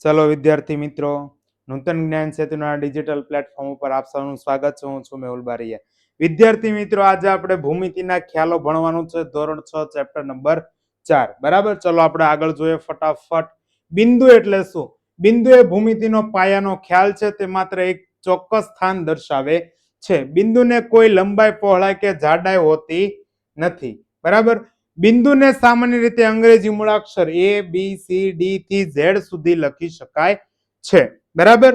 ચલો વિદ્યાર્થી મિત્રો, નૂતન જ્ઞાન સેતુના ડિજિટલ પ્લેટફોર્મ ઉપર આપ સૌનું સ્વાગત છે. હું છું મેહુલ બારૈયા. વિદ્યાર્થી મિત્રો, આજે આપણે ભૂમિતિના ખ્યાલો ભણવાનું છે, ધોરણ 6 ચેપ્ટર નંબર 4. બરાબર, ચલો આપણે આગળ જોઈએ ફટાફટ. બિંદુ એટલે શું? બિંદુ એ ભૂમિતિનો પાયાનો ખ્યાલ છે. તે માત્ર એક ચોક્કસ સ્થાન દર્શાવે છે. બિંદુને કોઈ લંબાઈ, પહોળાઈ કે જાડાઈ હોતી નથી. બરાબર, બિંદુને સામાન્ય રીતે અંગ્રેજી મૂળાક્ષર ABCD થી Z સુધી લખી શકાય છે. બરાબર,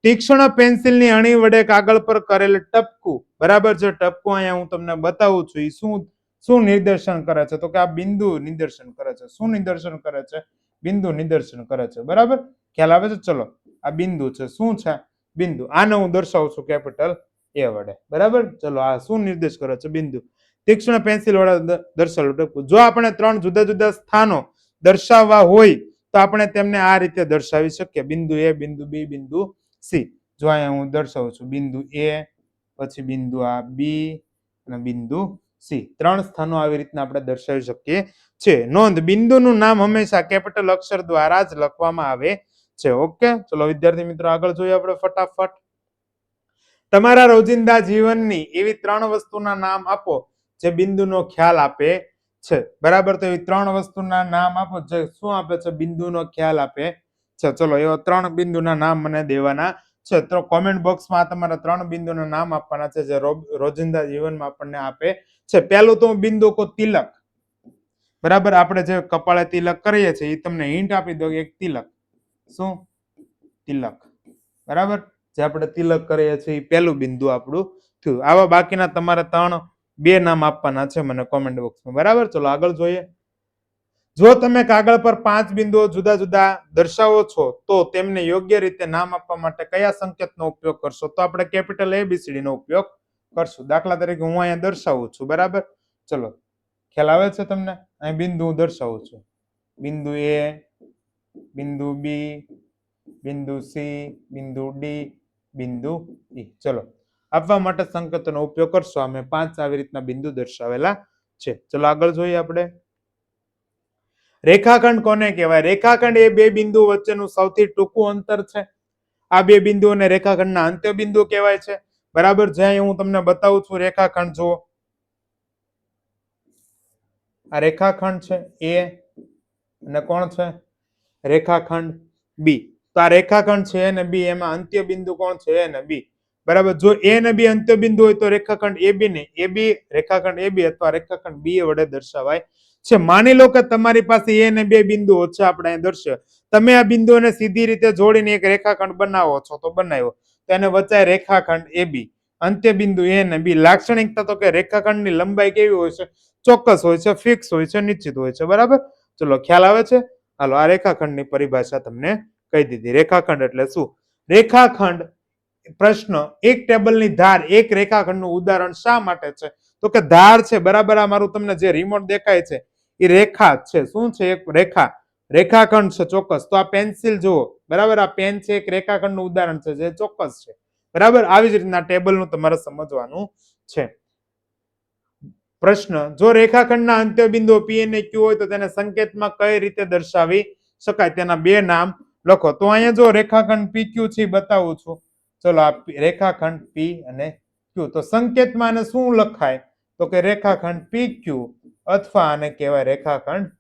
તીક્ષ્ણ પેન્સિલની અણી વડે કાગળ પર કરેલ ટપકું, બરાબર છે, ટપકું અહીંયા હું તમને બતાવું છું. એ શું નિદર્શન કરે છે? તો કે આ બિંદુ નિદર્શન કરે છે. શું નિદર્શન કરે છે? બિંદુ નિદર્શન કરે છે. બરાબર, ખ્યાલ આવે છે? ચલો, આ બિંદુ છે. શું છે? બિંદુ. આને હું દર્શાવું છું કેપિટલ A વડે. બરાબર, ચલો, આ શું નિર્દેશ કરે છે? બિંદુ. તીક્ષ્ણ પેન્સિલ વડે દર્શાવેલું ટપકું. જો આપણે 3 જુદા જુદા સ્થાનો દર્શાવવા હોય તો આપણે તેમને આ રીતે દર્શાવી શકીએ: બિંદુ A, બિંદુ B, બિંદુ C. જો અહીંયા હું દર્શાવું છું બિંદુ A, પછી બિંદુ આ B અને બિંદુ C. 3 સ્થાનો આવી રીતના આપણે દર્શાવી શકીએ છે. નોંધ: બિંદુનું નામ હંમેશા કેપિટલ અક્ષર દ્વારા જ લખવામાં આવે છે. ઓકે, ચલો વિદ્યાર્થી મિત્રો, આગળ જોઈએ આપણે ફટાફટ. તમારા રોજિંદા જીવનની એવી 3 વસ્તુના નામ આપો જે બિંદુનો ખ્યાલ આપે છે. બરાબર, તો એવી 3 વસ્તુના નામ આપો જે શું આપે છે? બિંદુનો ખ્યાલ આપે છે. ચલો, એવા 3 બિંદુના નામ મને દેવાના છે. તો કોમેન્ટ બોક્સમાં તમારા 3 બિંદુના નામ આપવાના છે જે રોજિંદા જીવનમાં આપણને આપે છે. પહેલું તો બિંદુ કો તિલક. બરાબર, આપણે જે કપાળે તિલક કરીએ છીએ એ તમને હિન્ટ આપી દો. એક તિલક. શું? તિલક. બરાબર, જે આપણે તિલક કરીએ છીએ એ પહેલું બિંદુ આપણું થયું. આવા બાકીના તમારે 2 નામ આપવાના છે મને કોમેન્ટ બોક્સમાં. બરાબર, ચલો આગળ જોઈએ. જો તમે કાગળ પર 5 બિંદુઓ જુદા જુદા દર્શાવો છો તો તેમને યોગ્ય રીતે નામ આપવા માટે કયા સંકેતનો ઉપયોગ કરશો? તો આપણે કેપિટલ ABCD નો ઉપયોગ કરશું. દાખલા તરીકે હું અહીંયા દર્શાવું છું. બરાબર, ચલો, ખ્યાલ આવે છે તમને? અહીં બિંદુ દર્શાવું છું. બિંદુ A, બિંદુ B, બિંદુ C, બિંદુ D, બિંદુ E. ચલો, આપવા માટે સંકેતોનો ઉપયોગ કરશો. અમે 5 આવી રીતના બિંદુ દર્શાવેલા છે. ચલો આગળ જોઈએ આપણે. રેખાખંડ કોને કહેવાય? રેખાખંડ એ 2 બિંદુ વચ્ચેનું સૌથી ટૂંકું અંતર છે. આ 2 બિંદુઓને રેખાખંડના અંત્ય બિંદુ કહેવાય છે. બરાબર, જ્યાં હું તમને બતાવું છું રેખાખંડ જુઓ. આ રેખાખંડ છે A અને કોણ છે? રેખાખંડ B. તો આ રેખાખંડ છે A અને B, એમાં અંત્ય બિંદુ કોણ છે? A અને B. બરાબર, જો A અને B અંત્ય બિંદુ હોય તો રેખાખંડ AB ને રેખાખંડ AB અથવા રેખાખંડ B વડે દર્શાવાય છે. માની લો કે તમારી પાસે A અને 2 બિંદુઓ છે. આપણે અહીં દર્શાવ્યા. તમે આ બિંદુઓને સીધી રીતે જોડીને એક રેખાખંડ બનાવો છો તો બનાવ્યો, તો એને વચાય રેખાખંડ AB. અંત્ય બિંદુ A અને B. લાક્ષણિકતા તો કે રેખાખંડની લંબાઈ કેવી હોય છે? ચોક્કસ હોય છે, ફિક્સ હોય છે, નિશ્ચિત હોય છે. બરાબર, ચલો, ખ્યાલ આવે છે? હાલો, આ રેખાખંડની પરિભાષા તમને કહી દીધી. રેખાખંડ એટલે શું? રેખાખંડ પ્રશ્ન: એક ટેબલની ધાર એક રેખાખંડનું ઉદાહરણ શા માટે છે? તો કે ધાર છે. બરાબર, આ મારું તમને જે રિમોટ દેખાય છે એ રેખા છે. શું છે? એક રેખા. રેખાખંડ છે ચોક્કસ. તો આ પેન્સિલ જુઓ. બરાબર, આ પેન છે, એક રેખાખંડનું ઉદાહરણ છે જે ચોક્કસ છે. બરાબર, આવી જ રીતના ટેબલનું તમારે સમજવાનું છે. પ્રશ્ન: જો રેખાખંડના અંત્ય બિંદુઓ P અને Q હોય તો તેને સંકેતમાં કઈ રીતે દર્શાવી શકાય? તેના 2 નામ લખો. તો અહીંયા જો રેખાખંડ PQ છે બતાવું છું. ચલો, આ રેખાખંડ P અને Q. તો સંકેતમાં આને શું લખાય? તો કે રેખાખંડ PQ અથવા આને કહેવાય રેખાખંડ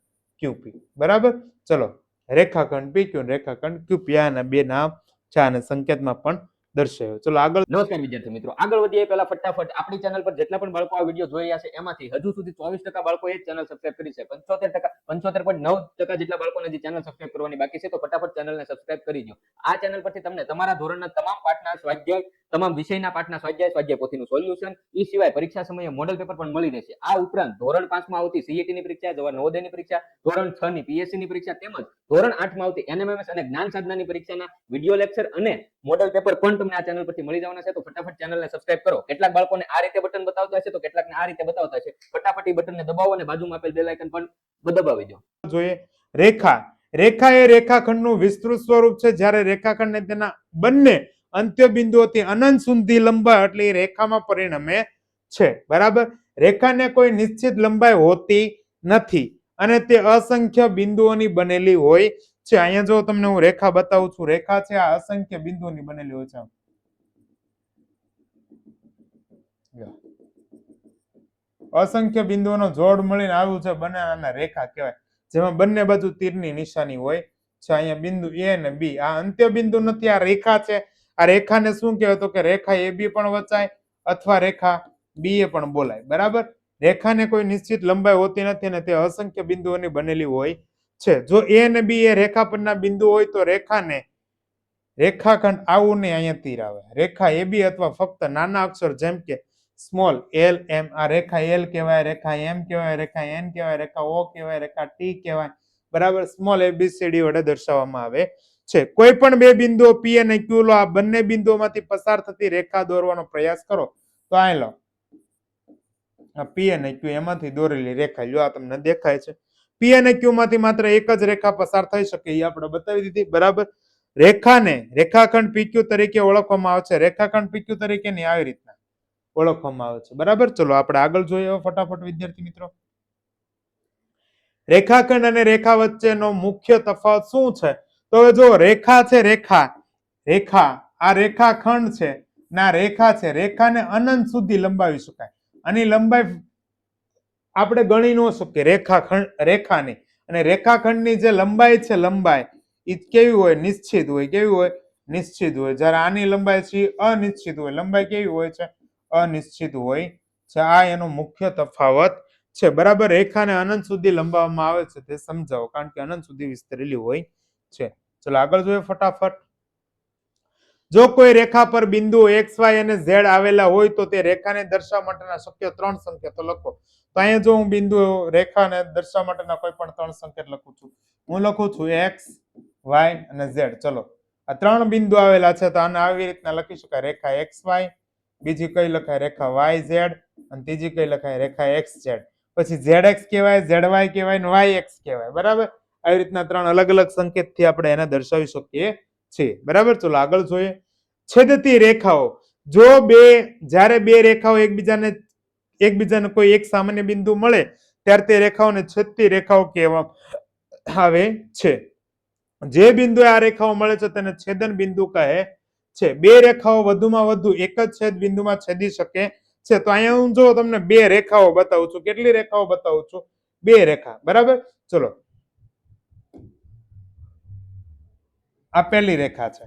QP. બરાબર, ચલો, રેખાખંડ PQ અને રેખાખંડ QP, આના 2 નામ છે અને સંકેતમાં પણ દર્શાવ્યો. ચલો આગળ. નમસ્કાર વિદ્યાર્થી મિત્રો, આગળ વધીએ પહેલા ફટાફટ આપણી ચેનલ પર જેટલા પણ બાળકો આ વિડીયો જોઈ રહ્યા છે એમાંથી હજુ સુધી 24% બાળકોએ ચેનલ સબસ્ક્રાઇબ કરી છે. 75.9% જેટલા બાળકોને જે ચેનલ સબસ્ક્રાઇબ કરવાની બાકી છે, તો ફટાફટ ચેનલને સબસ્ક્રાઇબ કરી દો. આ ચેનલ પરથી તમને તમારા ધોરણના તમામ પાઠના સ્વાધ્યાય, તમામ વિષયના પાઠના સ્વાધ્યાય પોથીનું સોલ્યુશન, એ સિવાય પરીક્ષા સમયે મોડેલ પેપર પણ મળી રહેશે. આ ઉપરાંત ધોરણ 5 માં આવતી CET ની પરીક્ષા, જવા નવોદયની પરીક્ષા, ધોરણ 6 ની PSC ની પરીક્ષા તેમજ ધોરણ 8 માં આવતી NMMS અને જ્ઞાન સાધનાની પરીક્ષાના વિડિયો લેક્ચર અને મોડેલ પેપર પણ તમને આ ચેનલ પરથી મળી જવાના છે. તો ફટાફટ ચેનલને સબસ્ક્રાઇબ કરો. કેટલાક બાળકોને આ રીતે બટન બતાવતા હશે તો કેટલાકને આ રીતે બતાવતા હશે. ફટાફટ એ બટનને દબાવો અને બાજુમાં આપેલ બેલ આઇકન પણ દબાવી દો. જોઈએ રેખા. રેખા એ રેખાખંડનું વિસ્તૃત સ્વરૂપ છે. જ્યારે રેખાખંડને તેના બંને અંત્ય બિંદુઓથી અનંત સુધી લંબાય એટલે એ રેખામાં પરિણમે છે. બરાબર, રેખાને કોઈ નિશ્ચિત લંબાઈ હોતી નથી અને તે અસંખ્ય બિંદુઓની બનેલી હોય છે. અહીંયા જો તમને હું રેખા બતાવું છું, રેખા છે આ અસંખ્ય બિંદુઓની બનેલી હોય છે. અસંખ્ય બિંદુઓનો જોડ મળીને આવ્યું છે, બને આને રેખા કહેવાય, જેમાં બંને બાજુ તીરની નિશાની હોય છે. અહીંયા બિંદુ એ અને બી, આ અંત્ય બિંદુ નથી, આ રેખા છે. આ રેખાને શું કહેવાય? તો કે રેખા એ બી પણ વચાય અથવા રેખા બી એ પણ બોલાય. બરાબર, રેખાને કોઈ નિશ્ચિત લંબાઈ હોતી નથી અને તે અસંખ્ય બિંદુઓની બનેલી હોય છે. જો એ અને બી એ રેખા પરના બિંદુ હોય તો રેખાને રેખાખંડ આવું નહીં, અહીંયા તીર આવે, રેખા એ બી અથવા ફક્ત નાના અક્ષર જેમ કે સ્મોલ એલ એમ, આ રેખા એલ કહેવાય, રેખા એમ કહેવાય, રેખા એન કહેવાય, રેખા ઓ કહેવાય, રેખા ટી કહેવાય. બરાબર, સ્મોલ એબીસીડી વડે દર્શાવવામાં આવે છે. કોઈ પણ બે બિંદુઓ પી અને ક્યુ લો, આ બંને બિંદુઓમાંથી પસાર થતી રેખા દોરવાનો પ્રયાસ કરો તો આ લો, આ પી અને ક્યુ એમાંથી દોરેલી રેખા લ્યો, આ તમને દેખાય છે. પી અને ક્યુ માંથી માત્ર એક જ રેખા પસાર થઈ શકે, એ આપણે બતાવી દીધી. બરાબર, રેખાને રેખાખંડ પીક્યુ તરીકે ઓળખવામાં આવે છે. રેખાખંડ પીક્યુ તરીકે ની આવી રીતના ઓળખવામાં આવે છે. બરાબર, ચલો આપણે આગળ જોઈએ ફટાફટ વિદ્યાર્થી મિત્રો. રેખાખંડ અને રેખા વચ્ચેનો મુખ્ય તફાવત શું છે? તો હવે જો રેખા છે, રેખા આ રેખાખંડ છે ના રેખા છે, રેખાને અનંત સુધી લંબાવી શકાય. આની લંબાઈ આપણે ગણી ન શકીએ રેખાની, અને રેખાખંડની જે લંબાઈ છે, લંબાઈ એ કેવી હોય? નિશ્ચિત હોય. કેવી હોય? નિશ્ચિત હોય. જ્યારે આની લંબાઈ છે અનિશ્ચિત હોય. લંબાઈ કેવી હોય છે? અનિશ્ચિત હોય છે. આ એનો મુખ્ય તફાવત છે. બરાબર, રેખાને અનંત સુધી લંબાવવામાં આવે છે તે સમજાવો, કારણ કે અનંત સુધી વિસ્તરેલી હોય છે. ચલો આગળ જોઈએ ફટાફટ. જો કોઈ રેખા પર બિંદુ એક્સ વાય અને ઝેડ આવેલા હોય તો તે રેખાને દર્શાવવા માટેના શક્ય 3 સંકેતો લખો. તો અહીંયા જો હું બિંદુ રેખાને દર્શાવવા માટેના કોઈ પણ 3 સંકેત લખું છું. હું લખું છું એક્સ, વાય અને ઝેડ. ચલો, આ 3 બિંદુ આવેલા છે તો આને આવી રીતના લખી શકાય, રેખા એક્સ વાય, બીજી કઈ લખાય રેખા વાય ઝેડ, અને ત્રીજી કઈ લખાય રેખા એક્સ ઝેડ. પછી ઝેડ એક્સ કહેવાય, ઝેડ વાય કહેવાય ને વાય એક્સ કહેવાય. બરાબર, આવી રીતના 3 અલગ અલગ સંકેતથી આપણે એને દર્શાવી શકીએ છીએ. બરાબર, ચલો આગળ જોઈએ. છેદતી રેખાઓ, જો જ્યારે બે રેખાઓ એકબીજાને કોઈ એક સામાન્ય બિંદુ મળે ત્યારે તે રેખાઓને છેદતી રેખાઓ કહેવામાં આવે છે. જે બિંદુએ આ રેખાઓ મળે છે તેને છેદન બિંદુ કહે છે. બે રેખાઓ વધુમાં વધુ એક જ છેદ બિંદુમાં છેદી શકે છે. તો અહીંયા હું જો તમને બે રેખાઓ બતાવું છું. કેટલી રેખાઓ બતાવું છું? બે રેખા. બરાબર, ચલો આ પહેલી રેખા છે,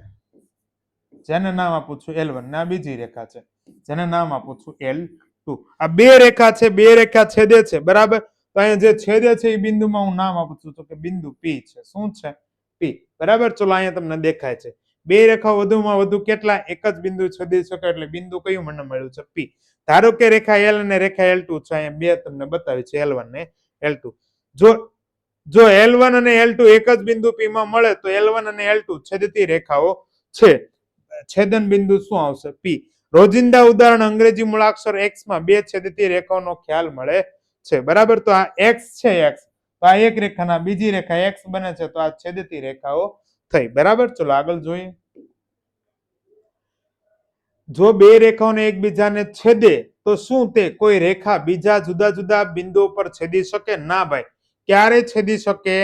જેને નામ આપું છું L1, ને આ બીજી રેખા છે, જેને નામ આપું છું L2. આ બે રેખા છે, બે રેખા છેદે છે. બરાબર, તો અહીંયા જે છેદે છે એ બિંદુમાં હું નામ આપું છું તો કે બિંદુ P છે. શું છે? P. બરાબર, ચલો અહીંયા તમને દેખાય છે બે રેખાઓ વધુમાં વધુ કેટલા? એક જ બિંદુ છેદી શકે, એટલે બિંદુ કયું મને મળ્યું છે? P. ધારો કે રેખા L અને રેખા L2 છે, અહીંયા બે તમને બતાવી છે, L1 ને L2. જો L1 અને L2 એક જ બિંદુ P માં મળે તો L1 અને L2 છેદતી રેખાઓ છે. છેદન બિંદુ શું આવશે? P. રોજિંદા ઉદાહરણ અંગ્રેજી મૂળાક્ષર x માં બે છેદતી રેખાઓનો ખ્યાલ મળે છે. બરાબર, તો આ x છે, x તો આ એક રેખાના બીજી રેખા x બને છે, તો આ છેદતી રેખાઓ થઈ. બરાબર, ચલો આગળ જોઈએ. જો બે રેખાઓને એકબીજાને છેદે તો શું તે કોઈ રેખા બીજા જુદા જુદા બિંદુઓ પર છેદી શકે? ના ભાઈ, ક્યારે છેદી શકે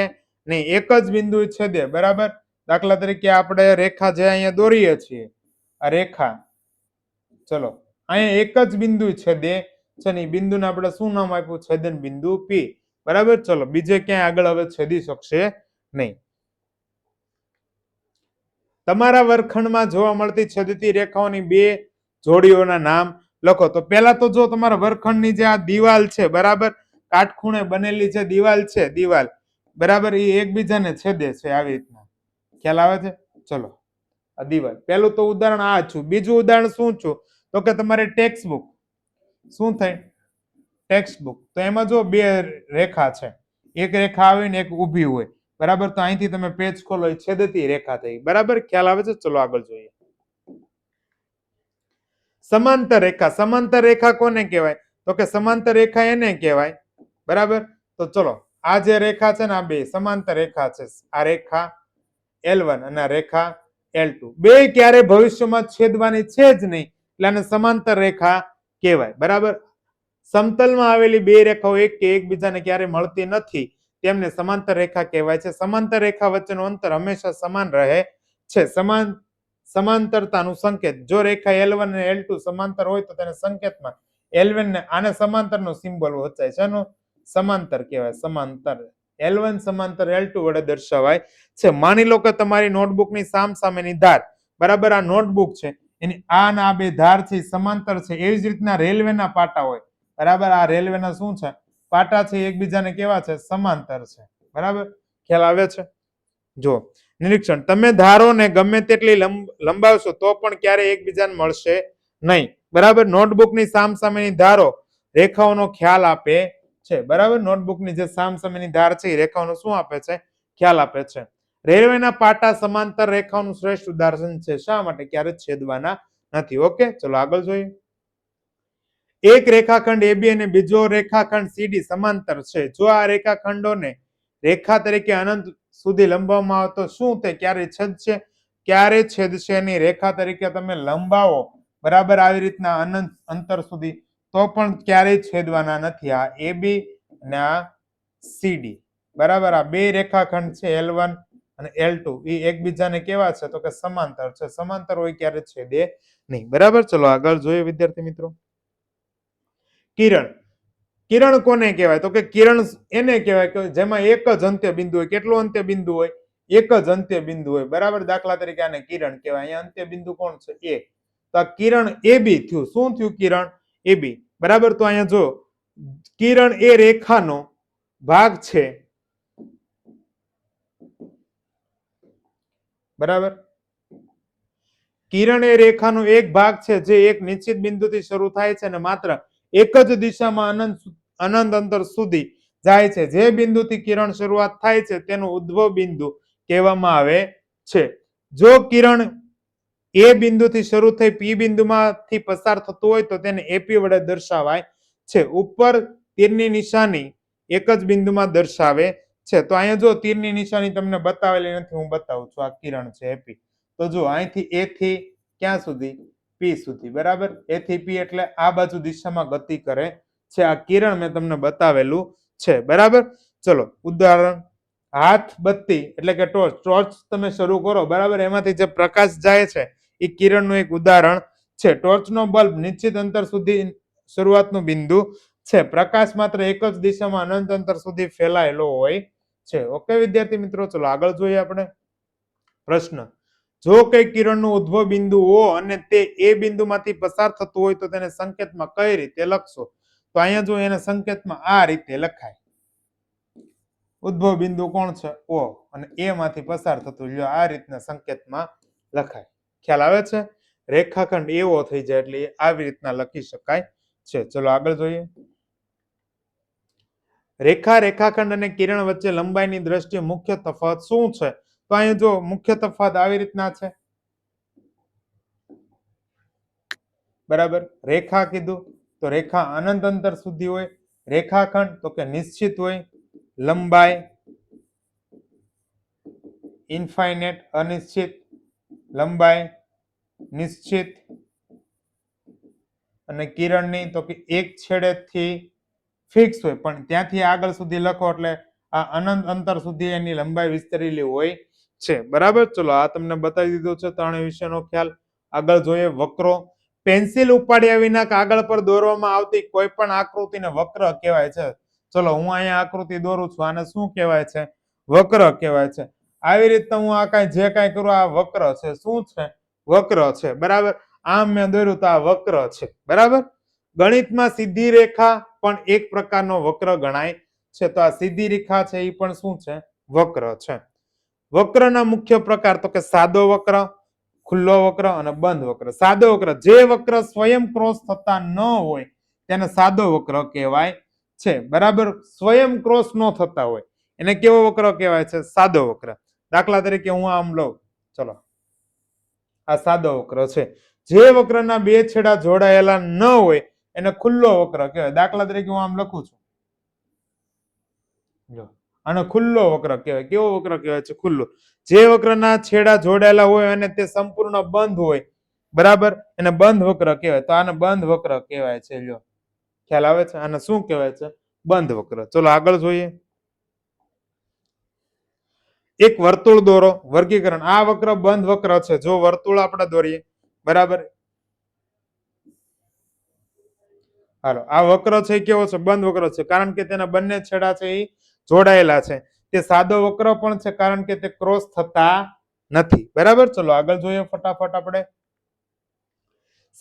નહીં, એક જ બિંદુ છેદે. બરાબર, દાખલા તરીકે આપણે રેખા જે અહીંયા દોરીએ છીએ, આ રેખા, ચલો અહીંયા એક જ બિંદુ છેદે છે ને, બિંદુને આપણે શું નામ આપ્યું? છેદન બિંદુ P. બરાબર, ચલો બીજે ક્યાંય આગળ હવે છેદી શકશે નહીં. તમારા વર્ગખંડમાં જોવા મળતી છેદતી રેખાઓની બે જોડીઓના નામ લખો. તો પહેલા તો જો તમારા વર્ગખંડની જે આ દિવાલ છે, બરાબર, કાટખૂણે બનેલી જે દિવાલ છે, દિવાલ, બરાબર, એ એકબીજાને છેદે છે આવી રીતના. ખ્યાલ આવે છે? ચલો, આ દિવાલ. પહેલું તો ઉદાહરણ આ છું. બીજું ઉદાહરણ શું છું? તો કે તમારે ટેક્સ્ટ બુક. શું થાય? Text book. તો એમાં જો બે રેખા છે, એક રેખા આવીને એક ઊભી હોય. બરાબર, તો અહીંથી તમે પેજ ખોલો, એ છેદતી રેખા થઈ. બરાબર, ખ્યાલ આવે છે? ચલો આગળ જોઈએ. સમાંતર રેખા. સમાંતર રેખા કોને કહેવાય? તો કે સમાંતર રેખા એને કહેવાય. બરાબર, તો ચલો આ જે રેખા છે ને, આ બે સમાંતર રેખા છે. આ રેખા L1 અને આ રેખા L2, બે ક્યારે ભવિષ્યમાં છેદવાની છે જ નહીં, એટલે આને સમાંતર રેખા કહેવાય. બરાબર, સમતલમાં આવેલી બે રેખાઓ એક કે એકબીજાને ક્યારે મળતી નથી તેમને સમાંતર રેખા કહેવાય છે. સમાંતર રેખા વચ્ચેનું અંતર હંમેશા સમાન રહે છે. સમાંતરતાનું સંકેત, જો રેખા L1 અને L2 સમાંતર હોય તો તેને સંકેતમાં L1 ને આને સમાંતરનો સિમ્બોલ વચાય છે. એનો સમાંતર કહેવાય, સમાંતર. L1 સમાંતર L2 વડે દર્શાવાય છે. માની લો કે તમારી નોટબુકની સામસામેની ધાર, બરાબર, આ નોટબુક છે, એની આ ને આ બે ધાર છે સમાંતર છે. એવી જ રીતના રેલવેના પાટા હોય, બરાબર, આ રેલવેના શું છે, પાટા છે, એકબીજાને કેવા છે, સમાંતર છે. બરાબર, ખ્યાલ આવે છે? જો નિરીક્ષણ, તમે ધારોને ગમે તેટલી લંબાવશો તો પણ ક્યારે એકબીજાને મળશે નહીં. બરાબર, નોટબુકની સામસામેની ધારો રેખાઓનો ખ્યાલ આપે છે. બરાબર, નોટબુકની જે સામસામેની ધાર છે એ રેખાઓનો શું આપે છે, ખ્યાલ આપે છે. રેલવેના પાટા સમાંતર રેખાઓનું શ્રેષ્ઠ ઉદાહરણ છે. શા માટે? ક્યારે છેદવાના નથી. ઓકે, ચલો આગળ જોઈએ. એક રેખાખંડ AB અને બીજો રેખાખંડ CD સમાંતર છે. જો આ રેખાખંડોને રેખા તરીકે અનંત સુધી લંબાવવામાં આવે તો શું તે ક્યારે છેદશે? ક્યારે છેદશે નહીં. રેખા તરીકે તમે લંબાવો, બરાબર, આવી રીતના અનંત અંતર સુધી, તો પણ ક્યારેય છેદવાના નથી. આ AB અને આ CD, બરાબર, આ બે રેખાખંડ છે L1 અને L2, એ એકબીજાને કેવા છે, તો કે સમાંતર છે. સમાંતર હોય ક્યારે છેદે નહીં. બરાબર, ચલો આગળ જોઈએ વિદ્યાર્થી મિત્રો. કિરણ. કિરણ કોને કહેવાય? તો કે કિરણ એને કહેવાય કે જેમાં એક જ અંત્ય બિંદુ હોય. કેટલું અંત્ય બિંદુ હોય? એક જ અંત્ય બિંદુ હોય. બરાબર, દાખલા તરીકે આને કિરણ કહેવાય. અહીંયા અંત્ય બિંદુ કોણ છે? એ. તો આ કિરણ AB થયું. શું થયું? કિરણ AB. બરાબર, તો અહીંયા જો કિરણ એ રેખાનો ભાગ છે. બરાબર, કિરણ એ રેખાનો એક ભાગ છે જે એક નિશ્ચિત બિંદુથી શરૂ થાય છે અને માત્ર એક જ દિશામાં અનંત અંતર સુધી જાય છે. જે બિંદુથી કિરણ શરૂઆત થાય છે તેનું ઉદ્ભવ બિંદુ કહેવામાં આવે છે. જો કિરણ એ બિંદુથી શરૂ થઈ P બિંદુમાંથી પસાર થતું હોય તો તેને AP વડે દર્શાવાય છે. ઉપર તીરની નિશાની એક જ બિંદુમાં દર્શાવે છે. તો અહીંયા જો તીરની નિશાની તમને બતાવેલી નથી, હું બતાવું છું. આ કિરણ છે AP. તો જો અહીંથી A થી ક્યાં સુધી? P સુધી. બરાબર, A થી P એટલે આ બાજુ દિશામાં ગતિ કરે છે. આ કિરણ મેં તમને બતાવેલું છે. બરાબર, ચલો ઉદાહરણ. હાથ બત્તી એટલે કે ટોર્ચ. ટોર્ચ તમે શરૂ કરો, બરાબર, એમાંથી જે પ્રકાશ જાય છે એ કિરણનું એક ઉદાહરણ છે. ટોર્ચનો બલ્બ નિશ્ચિત અંતર સુધી શરૂઆતનું બિંદુ છે. પ્રકાશ માત્ર એક જ દિશામાં અનંત અંતર સુધી ફેલાયેલો હોય છે. ઓકે વિદ્યાર્થી મિત્રો, ચલો આગળ જોઈએ આપણે. પ્રશ્ન. જો કઈ કિરણનું ઉદ્ભવ બિંદુ O અને તે એ બિંદુમાંથી પસાર થતું હોય તો તેને સંકેતમાં કઈ રીતે લખશો? તો અહીંયા જો એને સંકેતમાં આ રીતે લખાય. ઉદ્ભવ બિંદુ કોણ છે? O, અને એ માંથી પસાર થતું આ રીતના સંકેતમાં લખાય. ખ્યાલ આવે છે? રેખાખંડ એવો થઈ જાય એટલે આવી રીતના લખી શકાય છે. ચલો આગળ જોઈએ. રેખાખંડ અને કિરણ વચ્ચે લંબાઈની દ્રષ્ટિએ મુખ્ય તફાવત શું છે? તો અહીંયા જો મુખ્ય તફાવત આવી રીતના છે. બરાબર, રેખા કીધું તો રેખા અનંત અંતર સુધી હોય. રેખાખંડ તો કે નિશ્ચિત હોય. લંબાઈ ઇન્ફાઇનેટ, અનિશ્ચિત. લંબાઈ નિશ્ચિત. અને કિરણની તો કે એક છેડેથી ફિક્સ હોય પણ ત્યાંથી આગળ સુધી લખો એટલે આ અનંત અંતર સુધી એની લંબાઈ વિસ્તરેલી હોય છે. બરાબર, ચલો આ તમને બતાવી દીધું છે ત્રણેય વિષયનો ખ્યાલ. આગળ જોઈએ વક્રો. પેન્સિલ ઉપાડ્યા વિના કાગળ પર દોરવામાં આવતી કોઈ પણ આકૃતિને વક્ર કહેવાય છે. ચલો હું અહીંયા આકૃતિ દોરું છું, આને શું કહેવાય છે? વક્ર કહેવાય છે. આવી રીતે હું આ કાંઈ જે કાંઈ કરું આ વક્ર છે. શું છે? વક્ર છે. બરાબર, આમ મેં દોર્યું તો આ વક્ર છે. બરાબર, ગણિતમાં સીધી રેખા પણ એક પ્રકારનો વક્ર ગણાય છે. તો આ સીધી રેખા છે એ પણ શું છે? વક્ર છે. વક્રના મુખ્ય પ્રકાર તો કે સાદો વક્ર, ખુલ્લો વક્ર અને બંધ વક્ર. સાદો વક્ર, જે વક્ર સ્વયં ક્રોસ થતા ન હોય તેને સાદો વક્ર કહેવાય છે. બરાબર, સ્વયં ક્રોસ ન થતા હોય એને કેવો વક્ર કહેવાય છે? સાદો વક્ર. દાખલા તરીકે હું આમ લઉં, ચલો આ સાદો વક્ર છે. જે વક્રના બે છેડા જોડાયેલા ન હોય એને ખુલ્લો વક્ર કહેવાય. દાખલા તરીકે હું આમ લખું છું, જો આનો ખુલ્લો વક્ર કહેવાય. કેવો વક્ર કહેવાય છે? ખુલ્લો. જે વક્રના છેડા જોડાયેલા હોય અને તે સંપૂર્ણ બંધ હોય, બરાબર, એને બંધ વક્ર કહેવાય. તો આને બંધ વક્ર કહેવાય છે. લ્યો ખ્યાલ આવે છે? આને શું કહેવાય છે? બંધ વક્ર. ચલો આગળ જોઈએ. એક વર્તુળ દોરો. વર્ગીકરણ. આ વક્ર બંધ વક્ર છે. જો વર્તુળ આપણે દોરીએ, બરાબર, હાલો, આ વક્ર છે એ કેવો છે? બંધ વક્ર છે, કારણ કે તેના બંને છેડા છે એ જોડાયેલા છે. તે સાદો વક્ર પણ છે, કારણ કે તે ક્રોસ થતા નથી. બરાબર, ચલો આગળ જોઈએ ફટાફટ આપણે.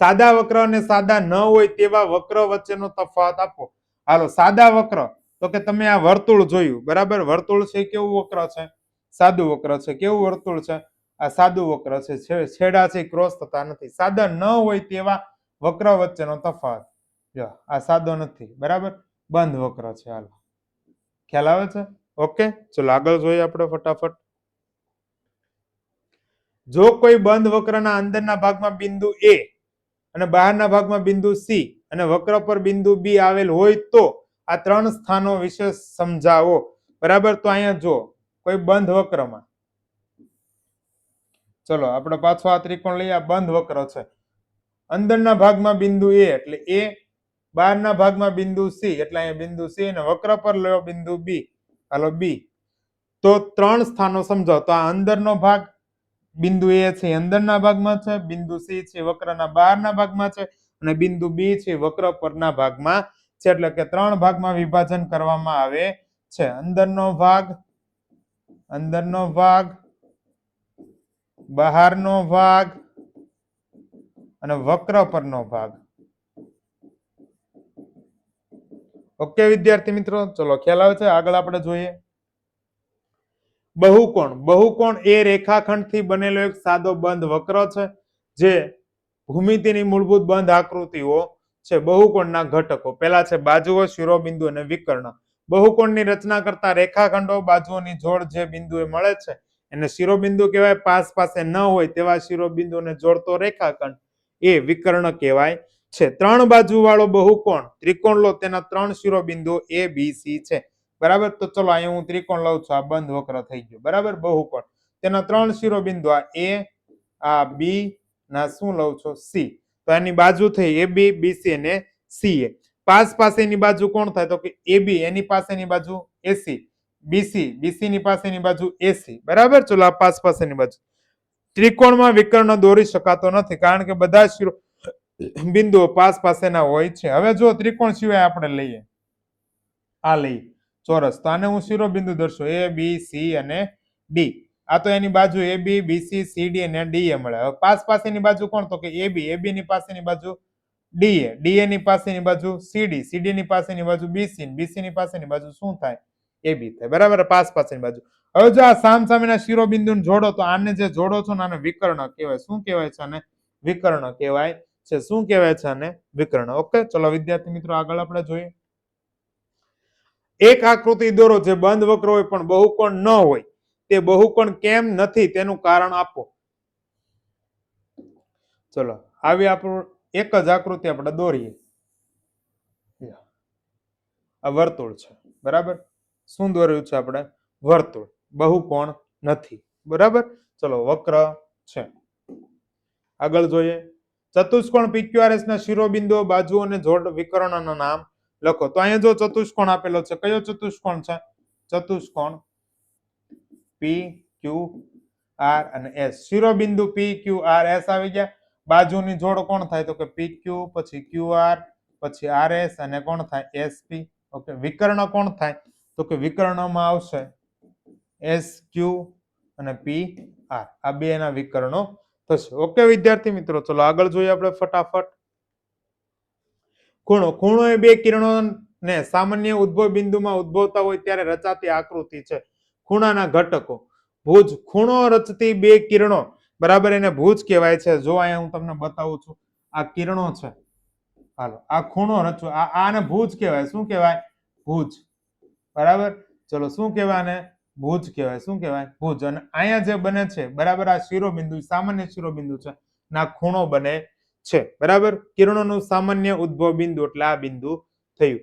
સાદા વક્ર અને સાદા ન હોય તેવા વક્ર વચ્ચેનો તફાવત આપો. હાલો, સાદા વક્ર, તો કે તમે આ વર્તુળ જોયું, બરાબર, વર્તુળ છે કેવું વક્ર છે? સાદું વક્ર છે. કેવું વર્તુળ છે? આ સાદું વક્ર છે. છેડા છે ક્રોસ થતા નથી. સાદા ન હોય તેવા વક્ર વચ્ચેનો તફાવત. જો આ સાદો નથી, બરાબર, બંધ વક્ર છે. હાલો, ખ્યાલ આવે છે? ઓકે, ચલો આગળ જોઈએ આપણે ફટાફટ. જો કોઈ બંધ વક્રના અંદરના ભાગમાં બિંદુ એ અને બહારના ભાગમાં બિંદુ સી અને વક્ર પર બિંદુ બી આવેલ હોય તો આ ત્રણ સ્થાનો વિશે સમજાવો. બરાબર, તો અહીંયા જો કોઈ બંધ વક્રમાં, ચલો આપણે પાછો આ ત્રિકોણ લઈએ. આ બંધ વક્ર છે. અંદરના ભાગમાં બિંદુ એ એટલે એ, બહારના ભાગમાં બિંદુ સી એટલે અહીંયા બિંદુ સી અને વક્ર પર લો બિંદુ બી, હાલો બી. તો ત્રણ સ્થાનો સમજાવો. તો આ અંદરનો ભાગ બિંદુ એ છે અંદરના ભાગમાં છે, બિંદુ સી છે વક્રના બહારના ભાગમાં છે અને બિંદુ બી છે વક્ર પરના ભાગમાં છે. એટલે કે ત્રણ ભાગમાં વિભાજન કરવામાં આવે છે. અંદરનો ભાગ, બહારનો ભાગ અને વક્ર પરનો ભાગ. ઓકે વિદ્યાર્થી મિત્રો, ચલો ખ્યાલ આવે છે? આગળ આપણે જોઈએ. બહુકોણ. બહુકોણ એ રેખાખંડથી બનેલો એક સાદો બંધ વક્ર છે જે ભૂમિતિની મૂળભૂત બંધ આકૃતિઓ છે. બહુકોણના ઘટકો પહેલા છે બાજુઓ, શિરોબિંદુ અને વિકર્ણ. બહુકોણની રચના કરતા રેખાખંડો, બાજુઓની જોડ જે બિંદુએ મળે છે એને શિરોબિંદુ કહેવાય. પાસ પાસે ન હોય તેવા શિરોબિંદુને જોડતો રેખાખંડ એ વિકર્ણ કહેવાય છે. ત્રણ બાજુ વાળો બહુકોણ ત્રિકોણ લો, તેના ત્રણ શિરોબિંદુ એ બી સી છે. બરાબર, તો ચલો અહીંયા હું ત્રિકોણ લઉં છું. આ બંધ વક્ર થઈ ગયો, બરાબર, બહુકોણ. તેના ત્રણ શિરોબિંદુ આ એ, આ બી, ના શું લઉં છું? સી. તો એની બાજુ થઈ એ બી, બીસી અને સી એ. પાસ પાસેની બાજુ કોણ થાય? તો કે એ બી, એની પાસેની બાજુ એસી, બીસી, બીસી ની પાસેની બાજુ એસી. બરાબર, ચલો આ પાસ પાસેની બાજુ. ત્રિકોણમાં વિકર્ણ દોરી શકાતો નથી, કારણ કે બધા શિરો બિંદુઓ પાસ પાસેના હોય છે. હવે જો ત્રિકોણ સિવાય આપણે લઈએ, આ લઈએ ચોરસ, તો આને હું શિરોબિંદુ દર્શો એ બી સી અને ડી. આ તો એની બાજુ એ બી, બીસી, સીડી અને ડી એ મળે. હવે પાસ પાસેની બાજુ કોણ? તો કે એ બી, એ બી ની પાસેની બાજુ ડીએ, ડીએ ની પાસેની બાજુ સીડી, સીડી ની પાસેની બાજુ બીસી, બીસી ની પાસેની બાજુ શું થાય? એ બી થાય. બરાબર, પાસ પાસેની બાજુ. હવે જો આ સામ સામેના શિરોબિંદુ જોડો, તો આને જે જોડો છો ને આને વિકર્ણ કહેવાય. શું કહેવાય છે? આને વિકર્ણ કહેવાય છે. શું કહેવાય છે? આને વિકર્ણ. ઓકે, ચલો વિદ્યાર્થી મિત્રો આગળ આપણે જોઈએ. એક આકૃતિ દોરો જે બંધ વક્ર હોય પણ બહુકોણ ન હોય. તે બહુકોણ કેમ નથી તેનું કારણ આપો. ચલો આવી આપણું એક જ આકૃતિ આપણે દોરીએ. આ વર્તુળ છે, બરાબર. શું દોર્યું છે આપણે? વર્તુળ. બહુકોણ નથી, બરાબર. ચલો વક્ર છે. આગળ જોઈએ. ચતુષ્કોણ PQRS ના શિરોબિંદુઓ, બાજુઓ અને જોડ વિકર્ણના નામ લખો. તો અહીંયા જો ચતુષ્કોણ આપેલો છે, કયો ચતુષ્કોણ છે? ચતુષ્કોણ પી ક્યુ આર અને એસ. શિરોબિંદુ પી ક્યુ આર એસ આવી ગયા. બાજુની જોડ કોણ થાય? તો કે પી ક્યુ, પછી ક્યુ આર, પછી આર એસ અને કોણ થાય? એસપી. ઓકે, વિકર્ણ કોણ થાય? તો કે વિકર્ણમાં આવશે એસ ક્યુ અને પી આર. આ બે ના વિકર્ણો થશે. ઓકે વિદ્યાર્થી મિત્રો, ચલો આગળ જોઈએ આપણે ફટાફટ. ખૂણો. ખૂણો એ બે કિરણોને સામાન્ય ઉદ્ભવ બિંદુમાં ઉદ્ભવતા હોય ત્યારે રચાતી આકૃતિ છે. ખૂણાના ઘટકો. ભુજ. ખૂણો રચતી બે કિરણો, બરાબર, એને ભુજ કહેવાય છે. જો અહીંયા હું તમને બતાવું છું, આ કિરણો છે. હાલો, આ ખૂણો રચો, આને ભુજ કહેવાય. શું કહેવાય? ભુજ. બરાબર, ચલો શું કહેવાય? આને ભુજ કહેવાય. શું કહેવાય? ભુજ. અને અહીંયા જે બને છે, બરાબર, આ શિરોબિંદુ સામાન્ય શિરોબિંદુ છે, ના ખૂણો બને છે. બરાબર, કિરણોનું સામાન્ય ઉદ્ભવ બિંદુ એટલે આ બિંદુ થયું.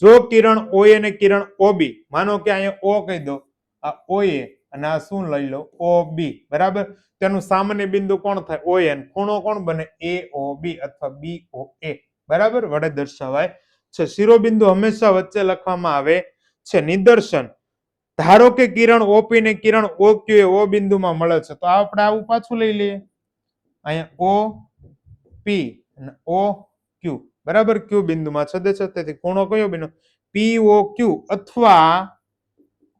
જો કિરણ OA અને કિરણ OB, માનો કે અહીંયા O કહી દો, આ OA અને આ શું લઈ લો? OB. બરાબર, તેનું સામાન્ય બિંદુ કોણ થાય? ON. ખૂણો કોણ બને? AOB અથવા BOA. બરાબર, વડે દર્શાવાય છે. શિરોબિંદુ હંમેશા વચ્ચે લખવામાં આવે છે. નિદર્શન, ધારો કે કિરણ ઓપી ને કિરણ ઓક્યુ એ ઓ બિંદુમાં મળે છે, તો આપણે આવું પાછું લઈ લઈએ. અહીંયા ઓ પી અને ઓ ક્યુ બરાબર ક્યુ બિંદુમાં છેદે છે, તેથી ખૂણો કયો બિંદુ પી ઓ ક્યુ અથવા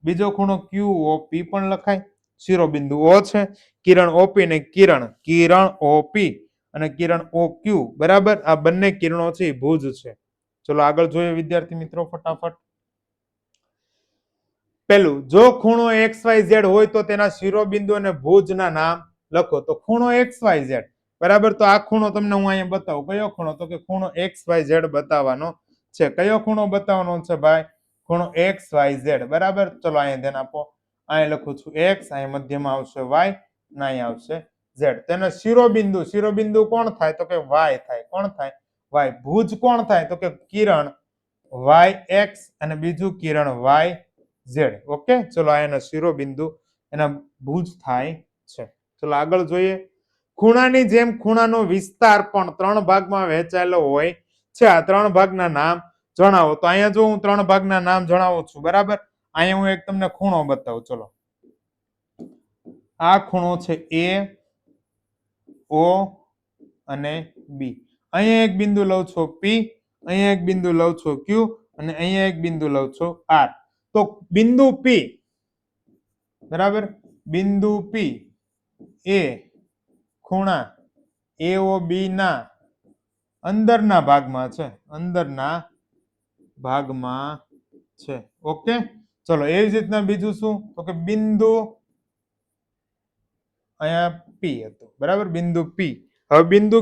બીજો ખૂણો ક્યુ ઓ પી પણ લખાય. શિરોબિંદુ ઓ છે, કિરણ ઓપી ને કિરણ ઓપી અને કિરણ ઓ ક્યુ બરાબર આ બંને કિરણો છે એ ભુજ છે. ચલો આગળ જોઈએ વિદ્યાર્થી મિત્રો ફટાફટ. પેલું, જો ખૂણો XYZ હોય તો તેના શિરોબિંદુ અને ભુજના નામ લખો. તો ખૂણો XYZ બરાબર, તો આ ખૂણો તમને હું અહીંયા બતાવું. કયો ખૂણો? તો કે ખૂણો XYZ બતાવવાનો છે. કયો ખૂણો બતાવવાનો છે ભાઈ? ખૂણો XYZ બરાબર. ચલો અહીંયા ધ્યાન આપો. અહીંયા લખું છું X, અહીંયા મધ્યમાં આવશે Y, ના અહીંયા આવશે Z. તેનો શિરોબિંદુ કોણ થાય? તો કે Y થાય. કોણ થાય? Y. ભુજ કોણ થાય? તો કે કિરણ YX અને બીજું કિરણ YZ. ઓકે, ચલો આ એના શિરોબિંદુ એના ભુજ થાય છે. ચલો આગળ જોઈએ. ખૂણાની જેમ ખૂણાનો વિસ્તાર પણ 3 ભાગમાં વહેંચાયેલો હોય છે. આ 3 ભાગના નામ જણાવો. તો અહીંયા જો હું 3 ભાગના નામ જણાવું છું બરાબર. અહીંયા હું એક તમને ખૂણો બતાવું. ચલો, આ ખૂણો છે A, O અને B. અહીંયા એક બિંદુ લઉં છું P, અહીંયા એક બિંદુ લઉં છું Q અને અહીંયા એક બિંદુ લઉં છું R. તો બિંદુ P બરાબર, બિંદુ P એ ખૂણા AOB ના અંદરના ભાગમાં છે. અંદરના ભાગમાં છે. ઓકે, ચલો એવી જ રીતના બીજું શું? તો કે બિંદુ અહીંયા P હતું બરાબર, બિંદુ P. હવે બિંદુ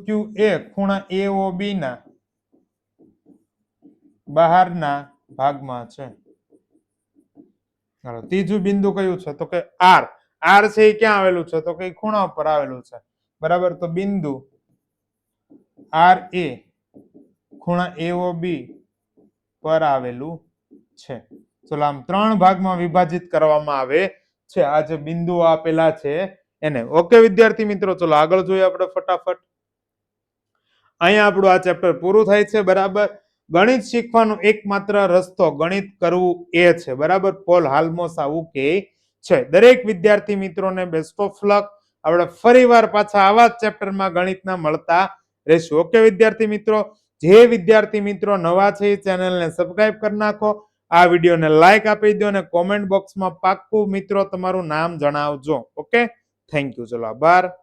Q એ ખૂણા AOB ના બહારના ભાગમાં છે. ચાલો ત્રીજું બિંદુ કયું છે? તો કે R. R છે એ ક્યાં આવેલું છે? તો કે ખૂણા ઉપર આવેલું છે બરાબર. તો બિંદુ R એ ખૂણા AOB પર આવેલું છે. ચલો આમ 3 ભાગમાં વિભાજિત કરવામાં આવે છે. આ જે બિંદુઓ આપેલા છે એને. ઓકે વિદ્યાર્થી મિત્રો, ચલો આગળ જોઈએ આપણે ફટાફટ. અહીંયા આપણું આ ચેપ્ટર પૂરું થાય છે બરાબર. ગણિત શીખવાનો એકમાત્ર રસ્તો ગણિત કરવું એ છે બરાબર. પોલ હાલ્મોસ આવું કહે છે. દરેક વિદ્યાર્થી મિત્રોને બેસ્ટ ઓફ લક. આપણે ફરીવાર પાછા આવા જ ચેપ્ટરમાં ગણિતના મળતા રહેશું. ઓકે વિદ્યાર્થી મિત્રો, જે વિદ્યાર્થી મિત્રો નવા છે એ ચેનલને સબસ્ક્રાઇબ કરી નાખો. આ વિડીયોને લાઈક આપી દો અને કોમેન્ટ બોક્સમાં પાક્કું મિત્રો તમારું નામ જણાવજો. Okay, thank you. ચલો આભાર.